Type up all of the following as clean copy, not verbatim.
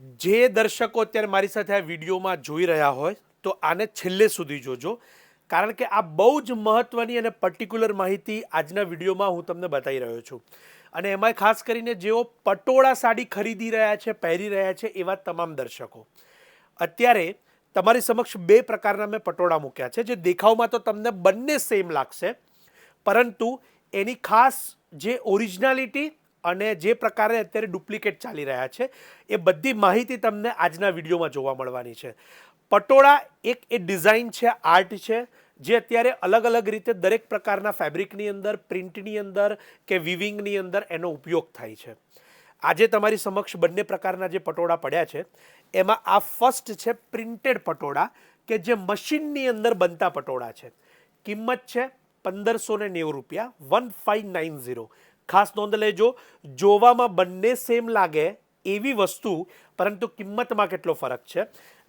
જે દર્શકો અત્યારે મારી સાથે આ વિડીયોમાં જોઈ રહ્યા હોય તો આને છેલ્લે સુધી જોજો, કારણ કે આ બહુ જ મહત્ત્વની અને પર્ટિક્યુલર માહિતી આજના વિડીયોમાં હું તમને બતાવી રહ્યો છું. અને એમાં ખાસ કરીને જેઓ પટોળા સાડી ખરીદી રહ્યા છે, પહેરી રહ્યા છે, એવા તમામ દર્શકો. અત્યારે તમારી સમક્ષ બે પ્રકારના મેં પટોળા મૂક્યા છે, જે દેખાવમાં તો તમને બંને સેમ લાગશે, પરંતુ એની ખાસ જે ઓરિજિનાલિટી અને જે પ્રકારે અત્યારે ડુપ્લિકેટ ચાલી રહ્યા છે એ બધી માહિતી તમને આજના વિડીયોમાં જોવા મળવાની છે. પટોળા એક એ ડિઝાઇન છે, આર્ટ છે, જે અત્યારે અલગ અલગ રીતે દરેક પ્રકારના ફેબ્રિકની અંદર, પ્રિન્ટની અંદર કે વિવિંગની અંદર એનો ઉપયોગ થાય છે. આજે તમારી સમક્ષ બંને પ્રકારના જે પટોળા પડ્યા છે એમાં આ ફર્સ્ટ છે પ્રિન્ટેડ પટોળા, કે જે મશીનની અંદર બનતા પટોળા છે. કિંમત છે 1590 રૂપિયા, 1590. ખાસ નોંધ લેજો, જોવામાં બંને સેમ લાગે એવી વસ્તુ, પરંતુ કિંમતમાં કેટલો ફરક છે.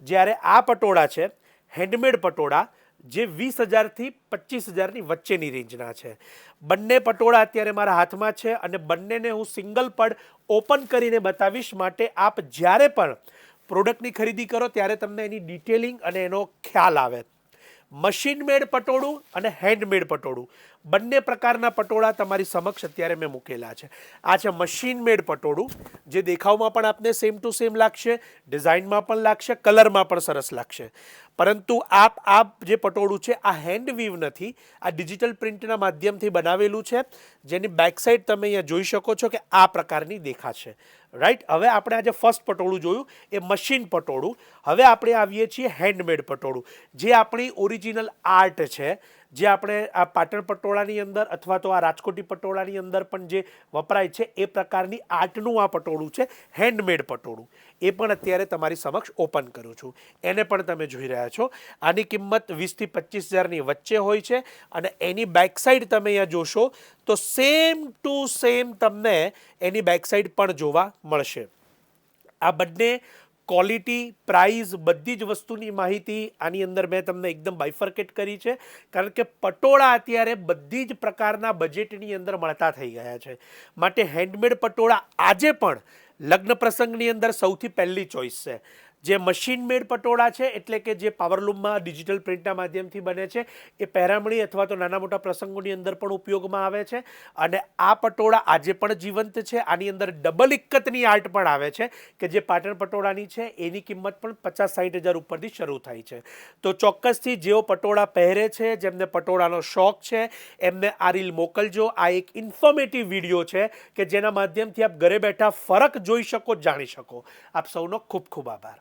જ્યારે આ પટોળા છે હેન્ડમેડ પટોળા, જે 20,000થી 25,000ની વચ્ચેની રેન્જના છે. બંને પટોળા અત્યારે મારા હાથમાં છે અને બંનેને હું સિંગલ પડ ઓપન કરીને બતાવીશ, માટે આપ જ્યારે પણ પ્રોડક્ટની ખરીદી કરો ત્યારે તમને એની ડિટેલિંગ અને એનો ખ્યાલ આવે. મશીન મેડ પટોળું અને હેન્ડમેડ પટોળું, બંને પ્રકારના પટોળા તમારી સમક્ષ અત્યારે મેં મૂકેલા છે. આ છે મશીન મેડ પટોળું, જે દેખાવમાં પણ આપને સેમ ટુ સેમ લાગશે, ડિઝાઇનમાં પણ લાગશે, કલરમાં પણ સરસ લાગશે. પરંતુ આ જે પટોળું છે આ હેન્ડ વીવ નથી, આ ડિજિટલ પ્રિન્ટના માધ્યમથી બનાવેલું છે, જેની બેક સાઈડ તમે અહીંયા જોઈ શકો છો કે આ પ્રકારની દેખાશે. રાઈટ. હવે આપણે આજે ફર્સ્ટ પટોળું જોયું એ મશીન પટોળું. હવે આપણે આવીએ છીએ હેન્ડમેડ પટોળું, જે આપણી ઓરિજિનલ આર્ટ છે, જે આપણે આ પાટણ પટોળાની અંદર અથવા તો આ રાજકોટી પટોળાની અંદર પણ જે વપરાય છે એ પ્રકારની આર્ટનું આ પટોળું છે, હેન્ડમેડ પટોળું. એ પણ અત્યારે તમારી સમક્ષ ઓપન કરું છું, એને પણ તમે જોઈ રહ્યા છો. આની કિંમત 20,000થી 25,000ની વચ્ચે હોય છે અને એની બેક સાઈડ તમે અહીંયા જોશો તો સેમ ટુ સેમ તમને એની બેક સાઈડ પણ જોવા મળશે. આ બંને ક્વોલિટી, પ્રાઇસ, બધી જ વસ્તુની માહિતી આની અંદર મેં તમને એકદમ બાયફર્કેટ કરી છે, કારણ કે પટોળા અત્યારે બધી જ પ્રકારના બજેટની અંદર મળતા થઈ ગયા છે. માટે હેન્ડમેડ પટોળા આજે પણ લગ્ન પ્રસંગની અંદર સૌથી પહેલી ચોઈસ છે. જે મશીન મેડ પટોળા છે, એટલે કે જે પાવરલૂમમાં ડિજિટલ પ્રિન્ટના માધ્યમથી બને છે, એ પહેરામણી અથવા તો નાના મોટા પ્રસંગોની અંદર પણ ઉપયોગમાં આવે છે. અને આ પટોળા આજે પણ જીવંત છે. આની અંદર ડબલ ઇક્કતની આર્ટ પણ આવે છે, કે જે પાટણ પટોળાની છે એની કિંમત પણ 50-60 હજાર ઉપરથી શરૂ થાય છે. તો ચોક્કસથી જેઓ પટોળા પહેરે છે, જેમને પટોળાનો શોખ છે, એમને આ રીલ મોકલજો. આ એક ઇન્ફોર્મેટિવ વિડીયો છે કે જેના માધ્યમથી આપ ઘરે બેઠા ફરક જોઈ શકો, જાણી શકો. આપ સૌનો ખૂબ ખૂબ આભાર.